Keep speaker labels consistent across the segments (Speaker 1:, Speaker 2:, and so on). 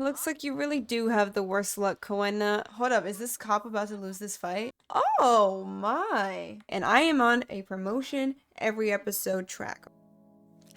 Speaker 1: Looks like you really do have the worst luck, Koena. Hold up, is this cop about to lose this fight? Oh my! And I am on a promotion every episode track.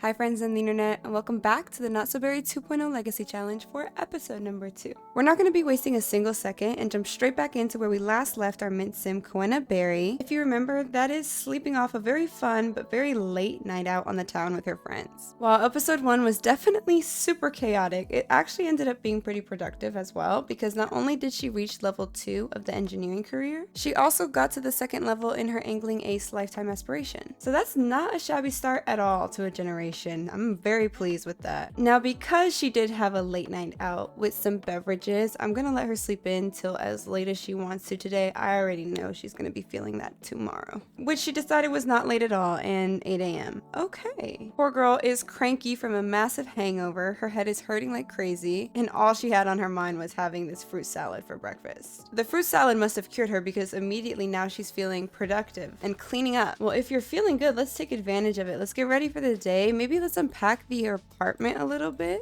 Speaker 1: Hi friends on the internet, and welcome back to the Not So Berry 2.0 Legacy Challenge for episode number 2. We're not going to be wasting a single second and jump straight back into where we last left our mint sim Koena Berry. If you remember, that is sleeping off a very fun but very late night out on the town with her friends. While episode 1 was definitely super chaotic, it actually ended up being pretty productive as well, because not only did she reach level 2 of the engineering career, she also got to the second level in her angling ace lifetime aspiration. So that's not a shabby start at all to a generation. I'm very pleased with that. Now, because she did have a late night out with some beverages, I'm gonna let her sleep in till as late as she wants to today. I already know she's gonna be feeling that tomorrow, which she decided was not late at all, and 8 a.m. Okay. Poor girl is cranky from a massive hangover. Her head is hurting like crazy, and all she had on her mind was having this fruit salad for breakfast. The fruit salad must have cured her, because immediately now she's feeling productive and cleaning up. Well, if you're feeling good, let's take advantage of it. Let's get ready for the day. Maybe let's unpack the apartment a little bit.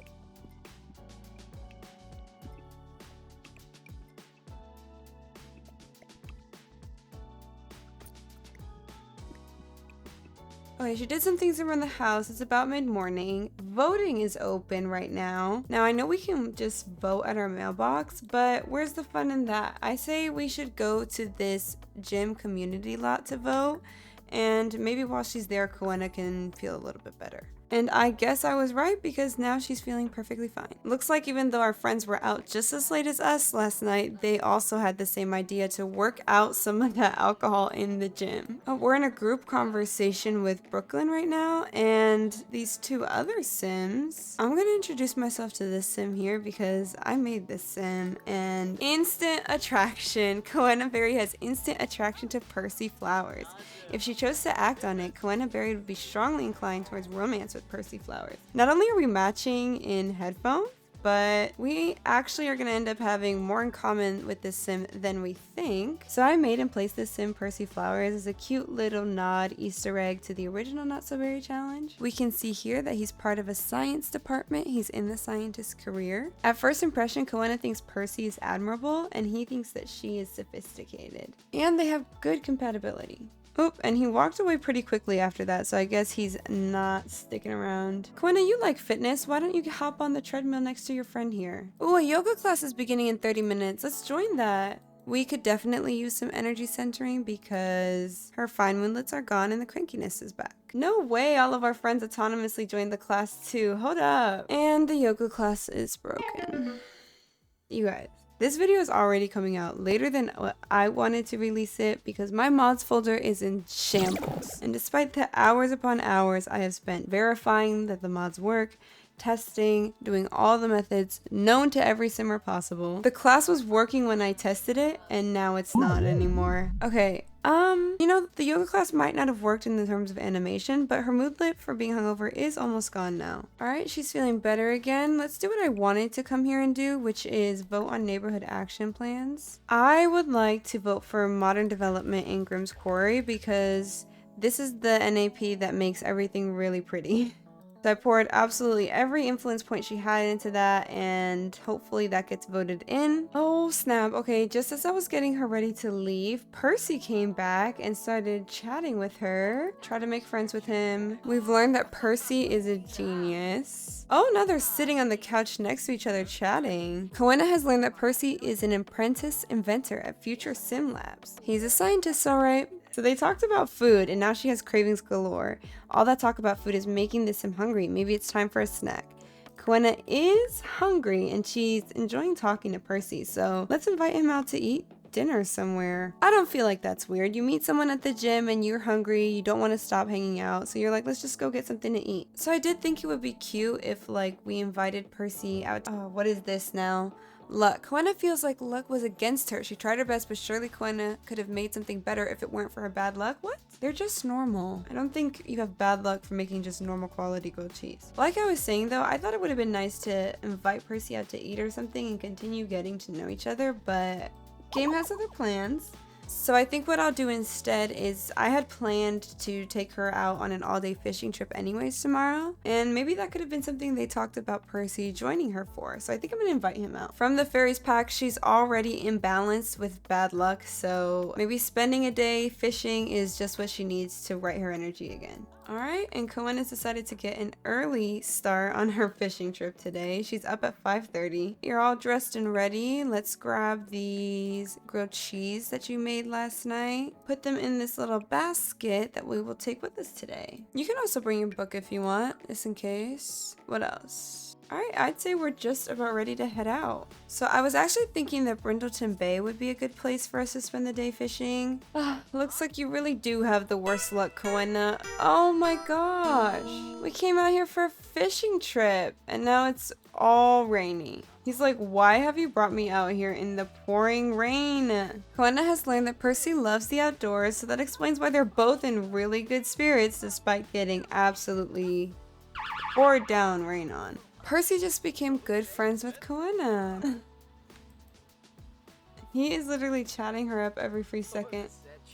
Speaker 1: Okay, she did some things around the house. It's about mid-morning. Voting is open right now. Now, I know we can just vote at our mailbox, but where's the fun in that? I say we should go to this gym community lot to vote, and maybe while she's there, Koena can feel a little bit better. And I guess I was right, because now she's feeling perfectly fine. Looks like even though our friends were out just as late as us last night, they also had the same idea to work out some of that alcohol in the gym. We're in a group conversation with Brooklyn right now, and these two other sims. I'm gonna introduce myself to this sim here because I made this sim, and instant attraction. Koena Berry has instant attraction to Percy flowers. If she chose to act on it, Koena Berry would be strongly inclined towards romance with Percy flowers. Not only are we matching in headphones, but we actually are going to end up having more in common with this sim than we think. So I made and placed this sim Percy Flowers as a cute little nod Easter egg to the original Not So Berry challenge. We can see here that he's part of a science department. He's in the scientist career. At first impression, Koena thinks Percy is admirable, and he thinks that she is sophisticated. And they have good compatibility. Oop, and he walked away pretty quickly after that, so I guess he's not sticking around. Koena, you like fitness. Why don't you hop on the treadmill next to your friend here? Ooh, a yoga class is beginning in 30 minutes. Let's join that. We could definitely use some energy centering because her fine moonlets are gone and the crankiness is back. No way, all of our friends autonomously joined the class too. Hold up. And the yoga class is broken. You guys. This video is already coming out later than what I wanted to release it, because my mods folder is in shambles. And despite the hours upon hours I have spent verifying that the mods work, testing, doing all the methods known to every simmer possible, the class was working when I tested it, and now it's not anymore. Okay, you know, the yoga class might not have worked in the terms of animation, but her moodlet for being hungover is almost gone now. Alright, she's feeling better again. Let's do what I wanted to come here and do, which is vote on neighborhood action plans. I would like to vote for modern development in Grimm's Quarry, because this is the NAP that makes everything really pretty. So I poured absolutely every influence point she had into that, and hopefully that gets voted in. Oh snap, okay, just as I was getting her ready to leave, Percy came back and started chatting with her, tried to make friends with him. We've learned that Percy is a genius. Oh, now they're sitting on the couch next to each other chatting. Koena has learned that Percy is an apprentice inventor at Future Sim Labs. He's a scientist, alright. So they talked about food, and now she has cravings galore. All that talk about food is making this sim hungry. Maybe it's time for a snack. Koena is hungry, and she's enjoying talking to Percy, so let's invite him out to eat dinner somewhere. I don't feel like that's weird. You meet someone at the gym and you're hungry, you don't want to stop hanging out, so you're like, let's just go get something to eat. So I did think it would be cute if like we invited Percy out. Oh, what is this now? Luck. Koena feels like luck was against her. She tried her best, but surely Koena could have made something better if it weren't for her bad luck. What? They're just normal. I don't think you have bad luck for making just normal quality grilled cheese. Like I was saying though, I thought it would have been nice to invite Percy out to eat or something and continue getting to know each other, but game has other plans. So I think what I'll do instead is I had planned to take her out on an all-day fishing trip anyways tomorrow. And maybe that could have been something they talked about Percy joining her for. So I think I'm going to invite him out. From the fairies pack, she's already imbalanced with bad luck. So maybe spending a day fishing is just what she needs to right her energy again. Alright, and Koena's decided to get an early start on her fishing trip today. She's up at 5:30. You're all dressed and ready. Let's grab these grilled cheese that you made last night. Put them in this little basket that we will take with us today. You can also bring your book if you want, just in case. What else? Alright, I'd say we're just about ready to head out. So I was actually thinking that Brindleton Bay would be a good place for us to spend the day fishing. Looks like you really do have the worst luck, Koena. Oh my gosh. We came out here for a fishing trip and now it's all rainy. He's like, why have you brought me out here in the pouring rain? Koena has learned that Percy loves the outdoors, so that explains why they're both in really good spirits despite getting absolutely poured down rain on. Percy just became good friends with Koena. He is literally chatting her up every free second.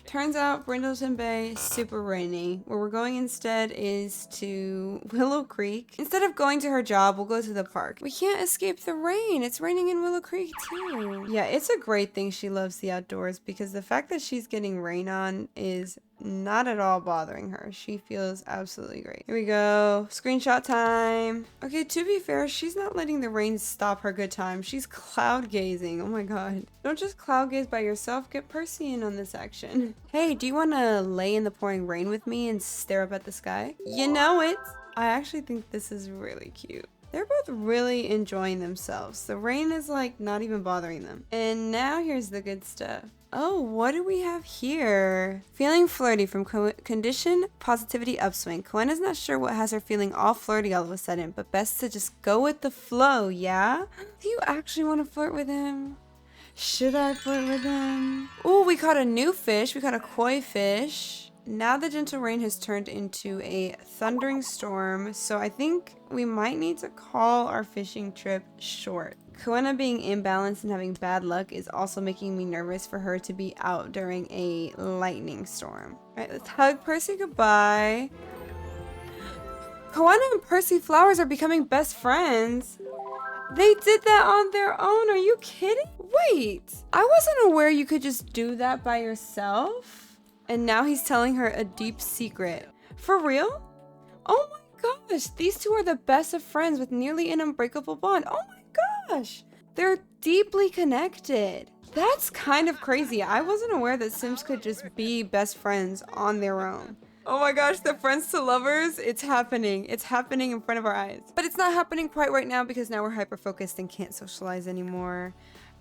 Speaker 1: Turns out Brindleton Bay is super rainy. Where we're going instead is to Willow Creek. Instead of going to her job, we'll go to the park. We can't escape the rain. It's raining in Willow Creek too. Yeah, it's a great thing she loves the outdoors because the fact that she's getting rain on is not at all bothering her. She feels absolutely great. Here we go. Screenshot time. Okay, to be fair, she's not letting the rain stop her good time. She's cloud gazing. Oh my god. Don't just cloud gaze by yourself. Get Percy in on this action. Hey, do you want to lay in the pouring rain with me and stare up at the sky? You know it. I actually think this is really cute. They're both really enjoying themselves. The rain is like not even bothering them. And now here's the good stuff. Oh, what do we have here? Feeling flirty from condition positivity upswing. Koena's not sure what has her feeling all flirty all of a sudden, but best to just go with the flow, yeah? Do you actually want to flirt with him? Should I flirt with him? Oh, we caught a new fish. We caught a koi fish. Now the gentle rain has turned into a thundering storm, so I think we might need to call our fishing trip short. Koena being imbalanced and having bad luck is also making me nervous for her to be out during a lightning storm. Alright, let's hug Percy goodbye. Koena and Percy Flowers are becoming best friends. They did that on their own. Are you kidding? Wait, I wasn't aware you could just do that by yourself. And now he's telling her a deep secret. For real? Oh my gosh, these two are the best of friends with nearly an unbreakable bond. Oh my gosh, they're deeply connected. That's kind of crazy. I wasn't aware that Sims could just be best friends on their own. Oh my gosh, they're friends to lovers. It's happening. It's happening in front of our eyes. But it's not happening quite right now because now we're hyper-focused and can't socialize anymore.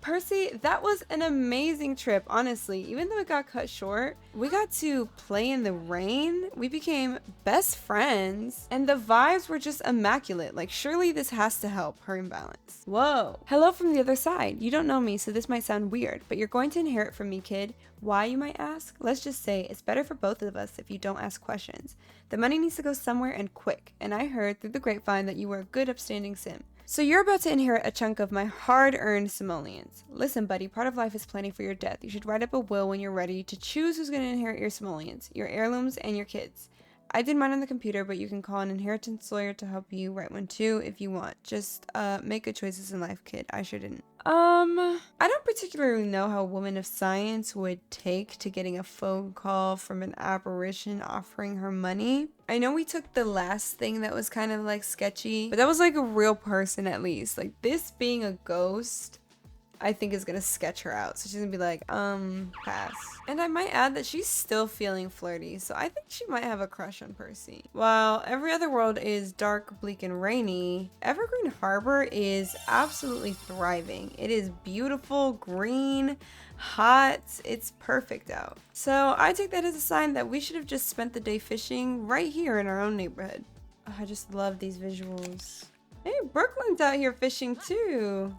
Speaker 1: Percy, that was an amazing trip, honestly. Even though it got cut short, we got to play in the rain. We became best friends. And the vibes were just immaculate. Like, surely this has to help her imbalance. Whoa. Hello from the other side. You don't know me, so this might sound weird, but you're going to inherit from me, kid. Why, you might ask? Let's just say it's better for both of us if you don't ask questions. The money needs to go somewhere and quick. And I heard through the grapevine that you were a good upstanding sim. So you're about to inherit a chunk of my hard-earned simoleons. Listen, buddy, part of life is planning for your death. You should write up a will when you're ready to choose who's going to inherit your simoleons, your heirlooms, and your kids. I did mine on the computer, but you can call an inheritance lawyer to help you write one too if you want. Just make good choices in life, kid. I sure didn't. I don't particularly know how a woman of science would take to getting a phone call from an apparition offering her money. I know we took the last thing that was kind of like sketchy, but that was like a real person at least. Like this being a ghost, I think is gonna sketch her out. So she's gonna be like, pass. And I might add that she's still feeling flirty, so I think she might have a crush on Percy. While every other world is dark, bleak, and rainy, Evergreen Harbor is absolutely thriving. It is beautiful, green, hot, it's perfect out. So I take that as a sign that we should have just spent the day fishing right here in our own neighborhood. Oh, I just love these visuals. Hey, Brooklyn's out here fishing too.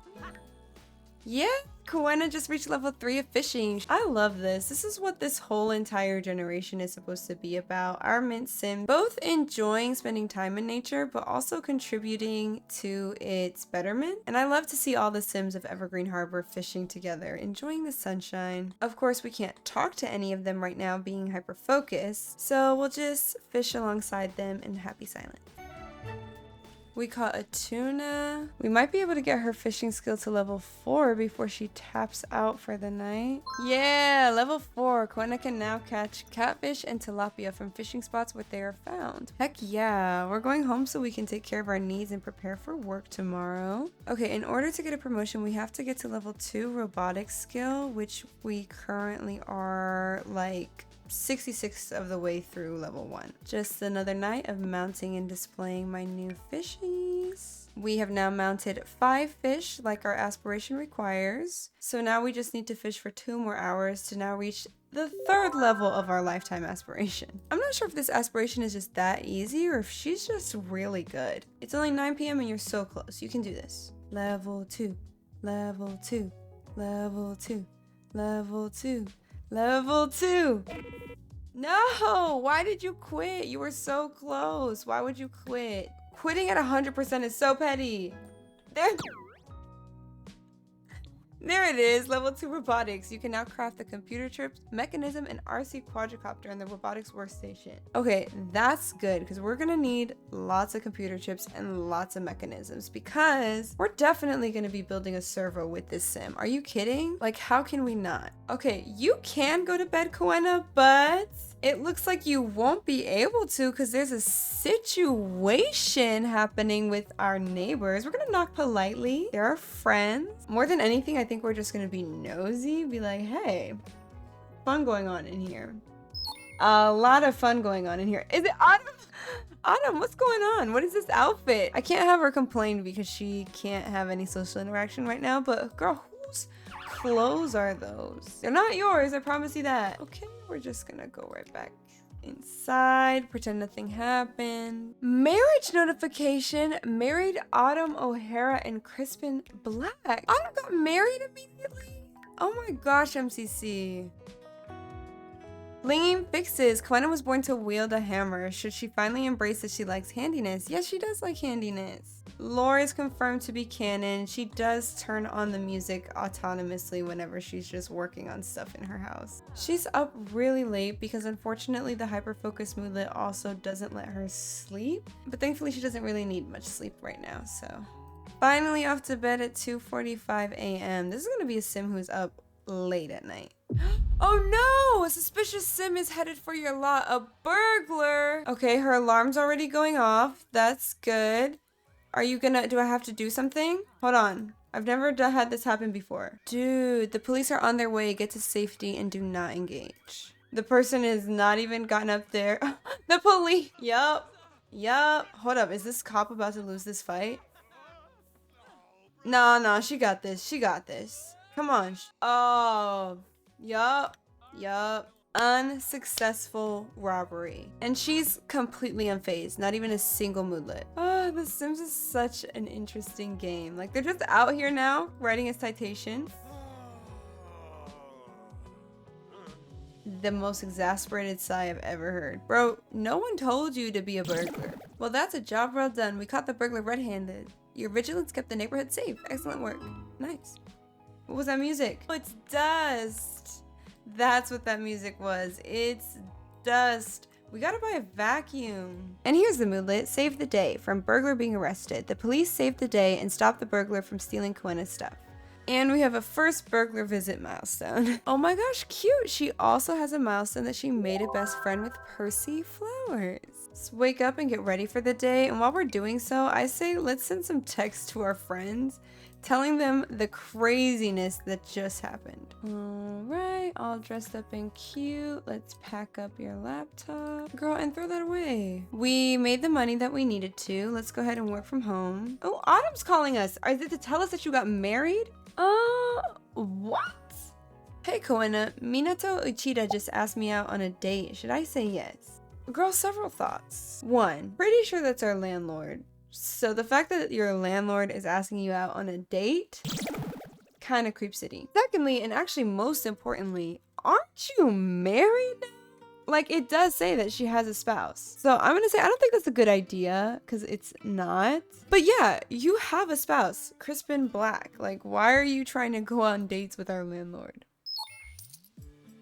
Speaker 1: Yeah, Koena just reached level 3 of fishing. I love this. This is what this whole entire generation is supposed to be about. Our mint sim both enjoying spending time in nature, but also contributing to its betterment. And I love to see all the sims of Evergreen Harbor fishing together, enjoying the sunshine. Of course, we can't talk to any of them right now, being hyper-focused, so we'll just fish alongside them in happy silence. We caught a tuna. We might be able to get her fishing skill to level 4 before she taps out for the night. Yeah, level 4. Koena can now catch catfish and tilapia from fishing spots where they are found. Heck yeah. We're going home so we can take care of our needs and prepare for work tomorrow. Okay, in order to get a promotion, we have to get to level 2 robotics skill, which we currently are like 66 of the way through level 1. Just another night of mounting and displaying my new fishies. We have now mounted 5 fish like our aspiration requires. So now we just need to fish for 2 more hours to now reach the 3rd level of our lifetime aspiration. I'm not sure if this aspiration is just that easy or if she's just really good. It's only 9 p.m. and you're so close. You can do this. Level 2, level 2, level 2, level 2. Level 2. No, why did you quit? You were so close. Why would you quit? Quitting at 100% is so petty. There it is, level 2 robotics. You can now craft the computer chips, mechanism, and RC quadricopter in the robotics workstation. Okay, that's good because we're gonna need lots of computer chips and lots of mechanisms because we're definitely gonna be building a servo with this sim. Are you kidding? Like, how can we not? Okay, you can go to bed, Koena, but it looks like you won't be able to because there's a situation happening with our neighbors. We're gonna knock politely. They're our friends. More than anything, I think we're just gonna be nosy, be like, hey, fun going on in here. A lot of fun going on in here. Is it Autumn? Autumn, what's going on? What is this outfit? I can't have her complain because she can't have any social interaction right now, but girl, whose clothes are those? They're not yours, I promise you that. Okay, we're just gonna go right back inside, pretend nothing happened. Marriage notification. Married Autumn O'Hara and Crispin Black. Autumn got married immediately? Oh my gosh, MCC. Flinging fixes. Koena was born to wield a hammer. Should she finally embrace that she likes handiness? Yes, she does like handiness. Lore is confirmed to be canon. She does turn on the music autonomously whenever she's just working on stuff in her house. She's up really late because unfortunately the hyper-focus moodlet also doesn't let her sleep. But thankfully she doesn't really need much sleep right now, so. Finally off to bed at 2:45 a.m. This is going to be a sim who's up late at night. Oh no! A suspicious sim is headed for your lot. A burglar! Okay, her alarm's already going off. That's good. Are you gonna... do I have to do something? Hold on. I've never had this happen before. Dude, the police are on their way. Get to safety and do not engage. The person is not even gotten up there. The police! Yup. Yup. Hold up. Is this cop about to lose this fight? No, she got this. She got this. Come on. Oh... Yup. Unsuccessful robbery. And she's completely unfazed. Not even a single moodlet. Oh, The Sims is such an interesting game. Like, they're just out here now, writing a citation. The most exasperated sigh I've ever heard. Bro, no one told you to be a burglar. Well, that's a job well done. We caught the burglar red-handed. Your vigilance kept the neighborhood safe. Excellent work. Nice. What was that music? Oh, it's dust. That's what that music was. It's dust. We gotta buy a vacuum. And here's the moodlet. Save the day. From burglar being arrested. The police saved the day and stopped the burglar from stealing Koena's stuff. And we have a first burglar visit milestone. Oh my gosh, cute. She also has a milestone that she made a best friend with Percy flowers. Let's wake up and get ready for the day. And while we're doing so, I say let's send some text to our friends telling them the craziness that just happened. All right, all dressed up and cute. Let's pack up your laptop. Girl, and throw that away. We made the money that we needed to. Let's go ahead and work from home. Oh, Autumn's calling us. Is it to tell us that you got married? What? Hey, Koena. Minato Uchida just asked me out on a date. Should I say yes? Girl, several thoughts. One, pretty sure that's our landlord. So the fact that your landlord is asking you out on a date kind of creep city. Secondly, and actually most importantly, aren't you married now? Like, it does say that she has a spouse. So I'm gonna say I don't think that's a good idea, because it's not. But yeah, you have a spouse, Crispin Black. Like, why are you trying to go on dates with our landlord?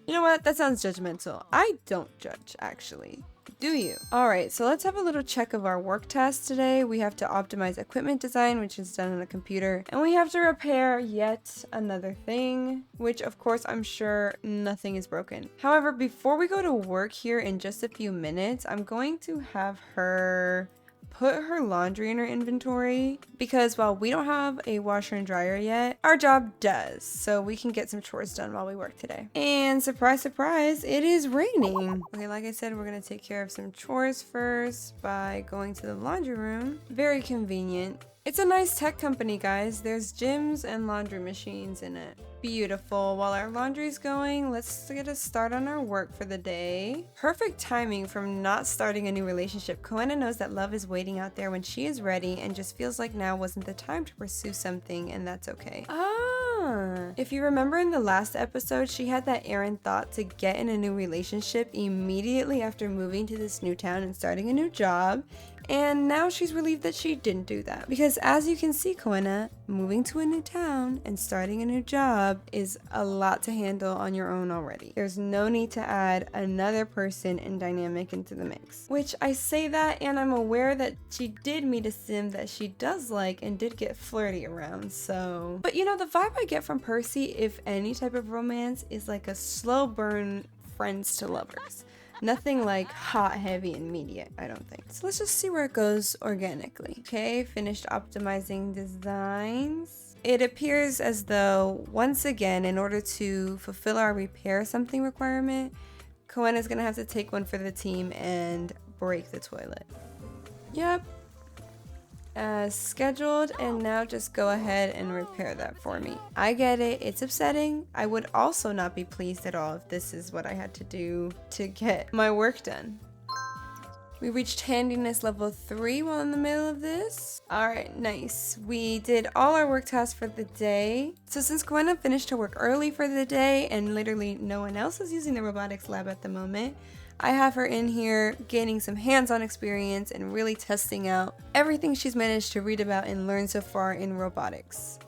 Speaker 1: You know what? That sounds judgmental. I don't judge, actually. Do you? Alright, so let's have a little check of our work tasks today. We have to optimize equipment design, which is done on a computer. And we have to repair yet another thing, which of course I'm sure nothing is broken. However, before we go to work here in just a few minutes, I'm going to have her put her laundry in her inventory, because while we don't have a washer and dryer yet, our job does, so we can get some chores done while we work today. And surprise, surprise, it is raining. Okay, like I said, we're gonna take care of some chores first by going to the laundry room. Very convenient. It's a nice tech company, guys. There's gyms and laundry machines in it. Beautiful. While our laundry's going, let's get a start on our work for the day. Perfect timing from not starting a new relationship. Koena knows that love is waiting out there when she is ready and just feels like now wasn't the time to pursue something, and that's okay. If you remember in the last episode, she had that errant thought to get in a new relationship immediately after moving to this new town and starting a new job. And now she's relieved that she didn't do that. Because as you can see, Koena, moving to a new town and starting a new job is a lot to handle on your own already. There's no need to add another person and dynamic into the mix. Which I say that, and I'm aware that she did meet a sim that she does like and did get flirty around, so. But you know, the vibe I get from Percy, if any type of romance, is like a slow burn friends to lovers. Nothing like hot, heavy, and immediate, I don't think. So let's just see where it goes organically. Okay, finished optimizing designs. It appears as though, once again, in order to fulfill our repair something requirement, Koena's gonna have to take one for the team and break the toilet. Yep. As scheduled, and now just go ahead and repair that for me. I get it, it's upsetting. I would also not be pleased at all if this is what I had to do to get my work done. We reached handiness level 3 while in the middle of this. Alright, nice. We did all our work tasks for the day. So since Koena finished her work early for the day and literally no one else is using the robotics lab at the moment, I have her in here gaining some hands-on experience and really testing out everything she's managed to read about and learn so far in robotics.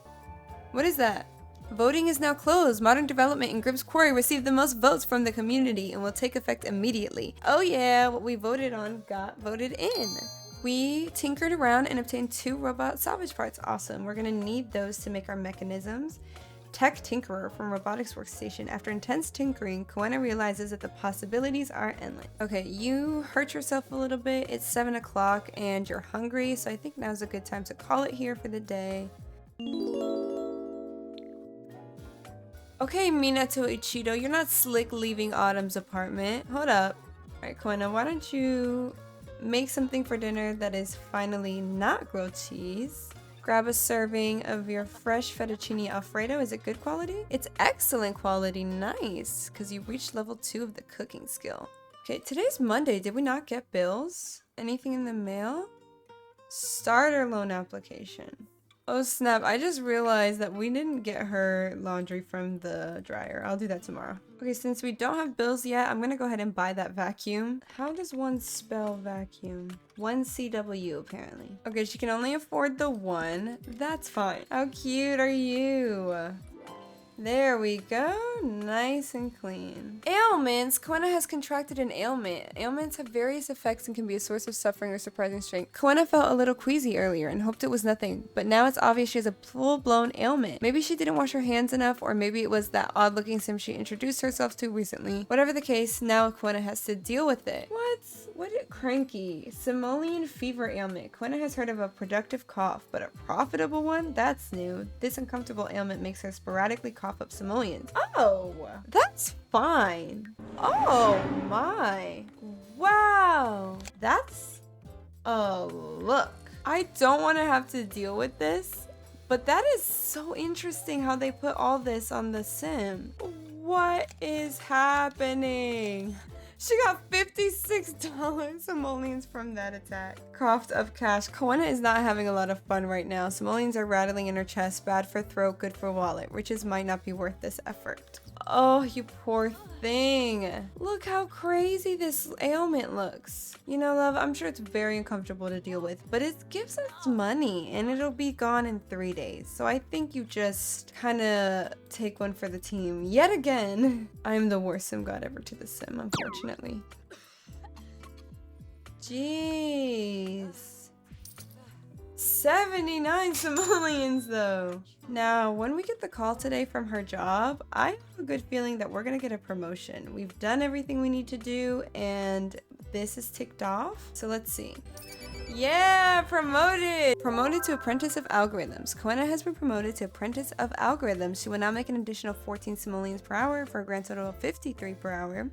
Speaker 1: What is that? Voting is now closed. Modern development in Grimm's Quarry received the most votes from the community and will take effect immediately. Oh yeah, what we voted on got voted in. We tinkered around and obtained 2 robot salvage parts. Awesome. We're gonna need those to make our mechanisms. Tech Tinkerer from Robotics Workstation. After intense tinkering, Koena realizes that the possibilities are endless. Okay, you hurt yourself a little bit. It's 7 o'clock and you're hungry, so I think now's a good time to call it here for the day. Okay, Minato Ichido, you're not slick leaving Autumn's apartment. Hold up. Alright, Koena, why don't you make something for dinner that is finally not grilled cheese? Grab a serving of your fresh fettuccine alfredo. Is it good quality? It's excellent quality. Nice, because you reached level 2 of the cooking skill. Okay, today's Monday. Did we not get bills? Anything in the mail? Starter loan application. Oh snap, I just realized that we didn't get her laundry from the dryer. I'll do that tomorrow. Okay, since we don't have bills yet, I'm gonna go ahead and buy that vacuum. How does one spell vacuum? 1CW apparently. Okay, she can only afford the 1. That's fine. How cute are you? There we go. Nice and clean. Ailments. Koena has contracted an ailment. Ailments have various effects and can be a source of suffering or surprising strength. Koena felt a little queasy earlier and hoped it was nothing, but now it's obvious she has a full-blown ailment. Maybe she didn't wash her hands enough, or maybe it was that odd-looking sim she introduced herself to recently. Whatever the case, now Koena has to deal with it. What is cranky? Simoleon fever ailment. Koena has heard of a productive cough, but a profitable one? That's new. This uncomfortable ailment makes her sporadically cough up simoleons. Oh, that's fine. Oh my. Wow. That's a look. I don't want to have to deal with this, but that is so interesting how they put all this on the sim. What is happening? She got $56 simoleons from that attack. Coughed up cash. Koena is not having a lot of fun right now. Simoleons are rattling in her chest. Bad for throat, good for wallet. Riches might not be worth this effort. Oh, you poor thing. Look how crazy this ailment looks. You know, love, I'm sure it's very uncomfortable to deal with, but it gives us money and it'll be gone in 3 days. So I think you just kind of take one for the team. Yet again, I'm the worst sim god ever to the sim, unfortunately. Jeez. 79 simoleons though. Now, when we get the call today from her job, I have a good feeling that we're gonna get a promotion. We've done everything we need to do and this is ticked off. So let's see. Yeah, promoted! Promoted to Apprentice of Algorithms. Koena has been promoted to Apprentice of Algorithms. She will now make an additional 14 simoleons per hour for a grand total of 53 per hour.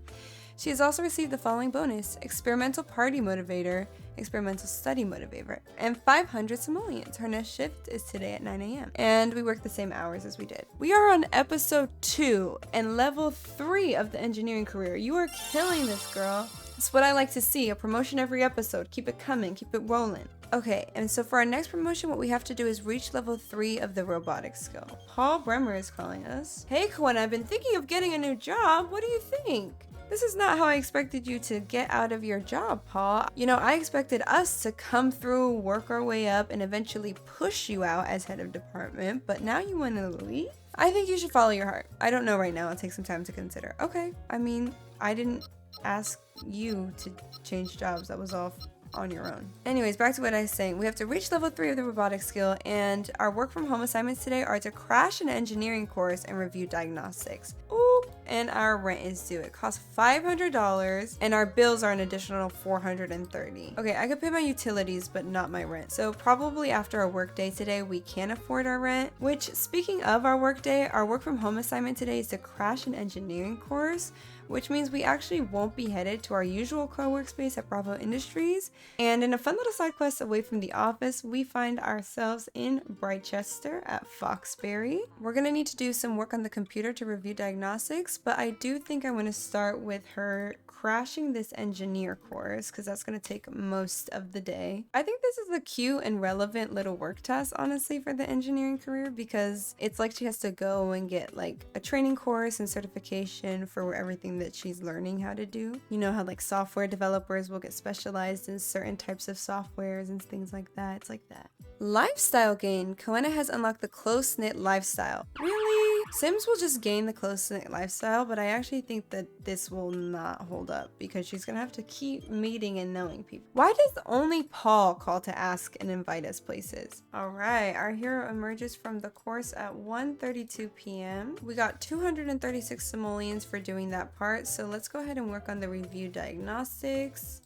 Speaker 1: She has also received the following bonus: Experimental Party Motivator, Experimental Study Motivator, and 500 simoleons. Her next shift is today at 9 a.m. And we work the same hours as we did. We are on episode 2 and level 3 of the engineering career. You are killing this, girl. It's what I like to see, a promotion every episode. Keep it coming, keep it rolling. Okay, and so for our next promotion, what we have to do is reach level 3 of the robotics skill. Paul Bremer is calling us. Hey, Koena, I've been thinking of getting a new job. What do you think? This is not how I expected you to get out of your job, Paul. You know, I expected us to come through, work our way up, and eventually push you out as head of department, but now you want to leave? I think you should follow your heart. I don't know right now. It'll take some time to consider. Okay, I mean, I didn't ask you to change jobs. That was all on your own. Anyways, back to what I was saying. We have to reach level 3 of the robotics skill, and our work from home assignments today are to crash an engineering course and review diagnostics. Ooh, and our rent is due. It costs $500, and our bills are an additional $430. Okay, I could pay my utilities, but not my rent. So probably after our work day today, we can afford our rent, which, speaking of our work day, our work from home assignment today is to crash an engineering course, which means we actually won't be headed to our usual co-workspace at Bravo Industries. And in a fun little side quest away from the office, we find ourselves in Brightchester at Foxberry. We're gonna need to do some work on the computer to review diagnostics, but I do think I'm gonna start with her crashing this engineer course because that's going to take most of the day. I think this is a cute and relevant little work test, honestly, for the engineering career, because it's like she has to go and get like a training course and certification for everything that she's learning how to do. You know how like software developers will get specialized in certain types of softwares and things like that. It's like that. Lifestyle gain. Koena has unlocked the close-knit lifestyle. Really? Sims will just gain the close-knit lifestyle, but I actually think that this will not hold up because she's gonna have to keep meeting and knowing people. Why does only Paul call to ask and invite us places? All right, our hero emerges from the course at 1:32 p.m. We got 236 simoleons for doing that part, so let's go ahead and work on the review diagnostics.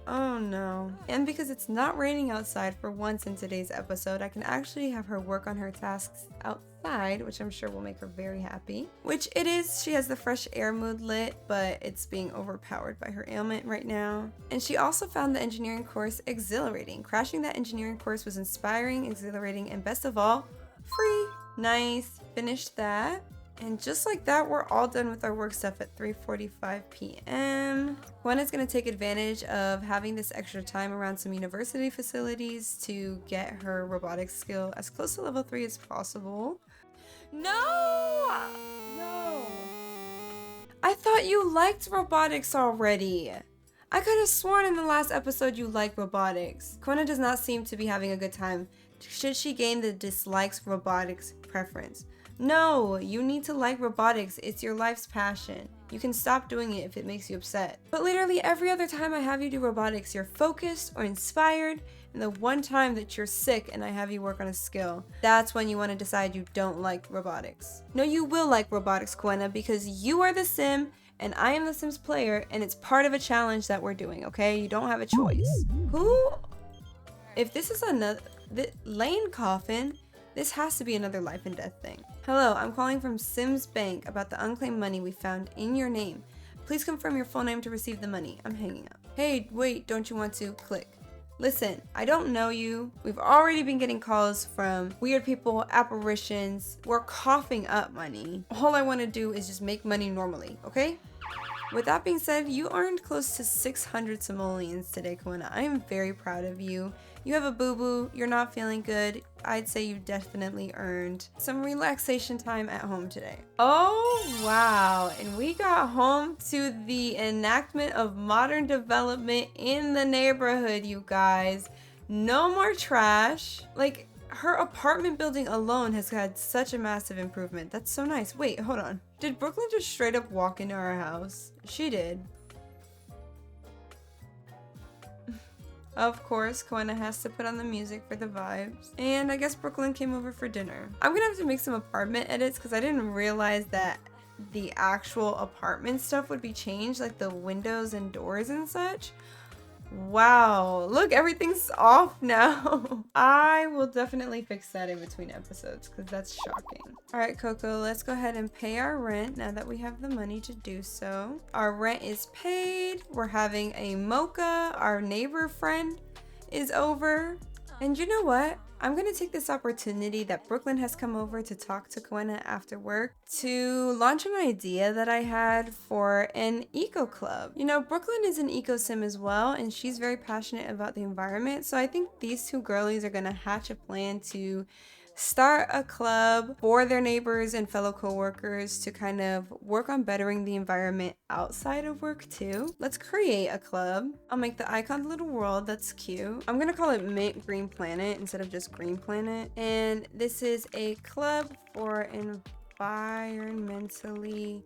Speaker 1: Oh no. And because it's not raining outside for once in today's episode, I can actually have her work on her tasks outside, which I'm sure will make her very happy. Which it is. She has the fresh air mood lit, but it's being overpowered by her ailment right now. And she also found the engineering course exhilarating. Crashing that engineering course was inspiring, exhilarating, and best of all, free. Nice. Finished that. And just like that, we're all done with our work stuff at 3:45 p.m. Koena's going to take advantage of having this extra time around some university facilities to get her robotics skill as close to level 3 as possible. No! No! I thought you liked robotics already. I could have sworn in the last episode you liked robotics. Koena does not seem to be having a good time. Should she gain the dislikes robotics preference? No, you need to like robotics. It's your life's passion. You can stop doing it if it makes you upset. But literally every other time I have you do robotics, you're focused or inspired, and the one time that you're sick and I have you work on a skill, that's when you want to decide you don't like robotics. No, you will like robotics, Koena, because you are the sim and I am the Sims player, and it's part of a challenge that we're doing, okay? You don't have a choice. Who? If this is another Lane Coffin, this has to be another life and death thing. Hello, I'm calling from Sims Bank about the unclaimed money we found in your name. Please confirm your full name to receive the money. I'm hanging up. Hey, wait, don't you want to? Click. Listen, I don't know you. We've already been getting calls from weird people, apparitions. We're coughing up money. All I want to do is just make money normally, okay? With that being said, you earned close to 600 simoleons today, Koena. I am very proud of you. You have a boo-boo, you're not feeling good. I'd say you definitely earned some relaxation time at home today. Oh, wow. And we got home to the enactment of modern development in the neighborhood, you guys. No more trash. Like, her apartment building alone has had such a massive improvement. That's so nice. Wait, hold on. Did Brooklyn just straight up walk into our house? She did. Of course, Koena has to put on the music for the vibes. And I guess Brooklyn came over for dinner. I'm gonna have to make some apartment edits because I didn't realize that the actual apartment stuff would be changed, like the windows and doors and such. Wow, look, everything's off now. I will definitely fix that in between episodes because that's shocking. All right, Coco, let's go ahead and pay our rent now that we have the money to do so. Our rent is paid. We're having a mocha. Our neighbor friend is over. And you know what? I'm going to take this opportunity that Brooklyn has come over to talk to Koena after work to launch an idea that I had for an eco club. You know, Brooklyn is an eco sim as well, and she's very passionate about the environment. So I think these two girlies are going to hatch a plan to start a club for their neighbors and fellow co-workers to kind of work on bettering the environment outside of work too. Let's create a club. I'll make the icon little world. That's cute. I'm gonna call it Mint Green Planet instead of just Green Planet. And this is a club for environmentally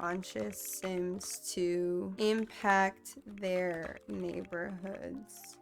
Speaker 1: conscious Sims to impact their neighborhoods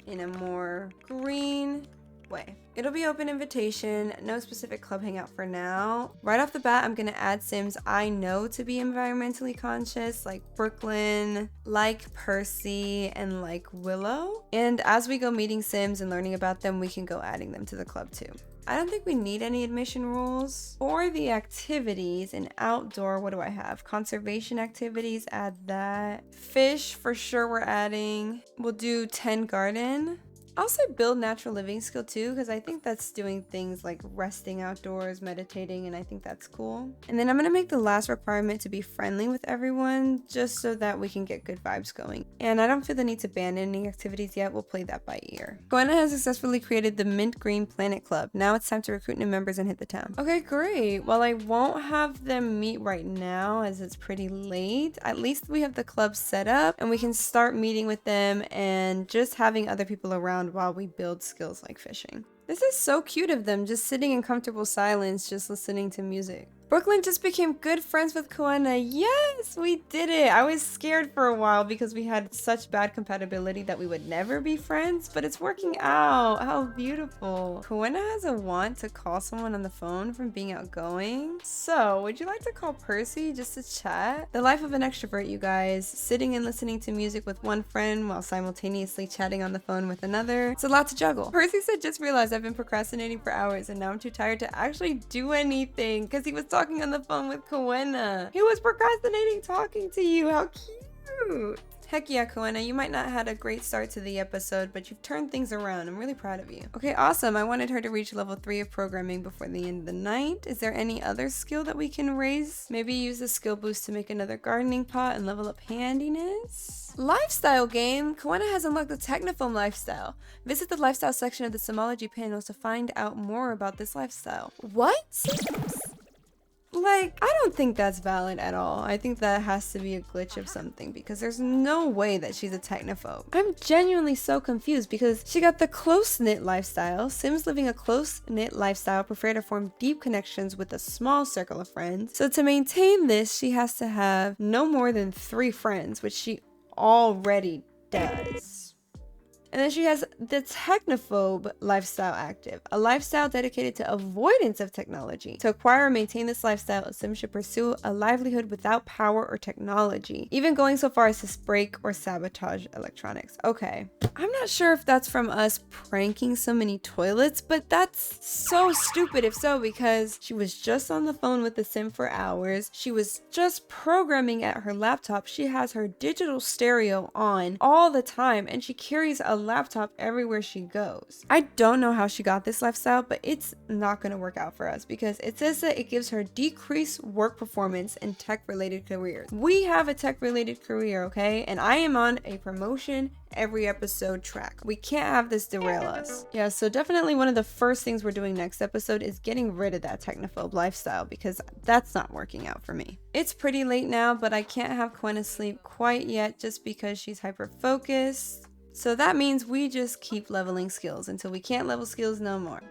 Speaker 1: in a more green way. It'll be open invitation, no specific club hangout for now. Right off the bat, I'm gonna add Sims I know to be environmentally conscious, like Brooklyn, like Percy, and like Willow. And as we go meeting Sims and learning about them, we can go adding them to the club too. I don't think we need any admission rules. For the activities and outdoor, what do I have? Conservation activities, add that. Fish, for sure we're adding. We'll do 10 garden. I'll say build natural living skill too, because I think that's doing things like resting outdoors, meditating, and I think that's cool. And then I'm going to make the last requirement to be friendly with everyone, just so that we can get good vibes going. And I don't feel the need to ban any activities yet. We'll play that by ear. Koena has successfully created the Mint Green Planet Club. Now it's time to recruit new members and hit the town. Okay, great. Well, I won't have them meet right now as it's pretty late. At least we have the club set up and we can start meeting with them and just having other people around while we build skills like fishing. This is so cute of them, just sitting in comfortable silence, just listening to music. Brooklyn just became good friends with Koena. Yes, we did it. I was scared for a while because we had such bad compatibility that we would never be friends, but it's working out. How beautiful. Koena has a want to call someone on the phone from being outgoing. So, would you like to call Percy just to chat? The life of an extrovert, you guys. Sitting and listening to music with one friend while simultaneously chatting on the phone with another. It's a lot to juggle. Percy said, just realized I've been procrastinating for hours and now I'm too tired to actually do anything because he was talking on the phone with Koena. He was procrastinating talking to you. How cute. Heck yeah, Koena, you might not have had a great start to the episode, but you've turned things around. I'm really proud of you. Okay, awesome. I wanted her to reach level 3 of programming before the end of the night. Is there any other skill that we can raise? Maybe use the skill boost to make another gardening pot and level up handiness? Lifestyle game. Koena has unlocked the Technophone lifestyle. Visit the lifestyle section of the Simology panels to find out more about this lifestyle. What? Like, I don't think that's valid at all. I think that has to be a glitch of something because there's no way that she's a technophobe. I'm genuinely so confused because she got the close-knit lifestyle. Sims living a close-knit lifestyle prefer to form deep connections with a small circle of friends. So to maintain this, she has to have no more than 3 friends, which she already does. And then she has the technophobe lifestyle active, a lifestyle dedicated to avoidance of technology. To acquire or maintain this lifestyle, a sim should pursue a livelihood without power or technology, even going so far as to break or sabotage electronics. Okay, I'm not sure if that's from us pranking so many toilets, but that's so stupid if so, because she was just on the phone with the sim for hours. She was just programming at her laptop. She has her digital stereo on all the time, and she carries a laptop everywhere everywhere she goes. I don't know how she got this lifestyle, but it's not going to work out for us because it says that it gives her decreased work performance in tech-related careers. We have a tech-related career, okay? And I am on a promotion every episode track. We can't have this derail us. Yeah, so definitely one of the first things we're doing next episode is getting rid of that technophobe lifestyle because that's not working out for me. It's pretty late now, but I can't have Koena sleep quite yet just because she's hyper-focused. So that means we just keep leveling skills until we can't level skills no more.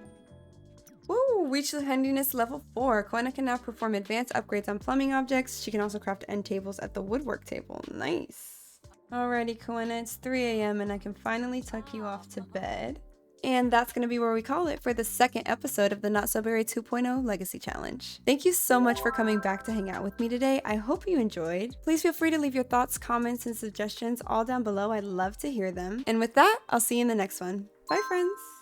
Speaker 1: Woo! Reach the handiness level 4. Koena can now perform advanced upgrades on plumbing objects. She can also craft end tables at the woodwork table. Nice. Alrighty, Koena, it's 3 a.m. and I can finally tuck you off to bed. And that's going to be where we call it for the second episode of the Not So Berry 2.0 Legacy Challenge. Thank you so much for coming back to hang out with me today. I hope you enjoyed. Please feel free to leave your thoughts, comments, and suggestions all down below. I'd love to hear them. And with that, I'll see you in the next one. Bye, friends!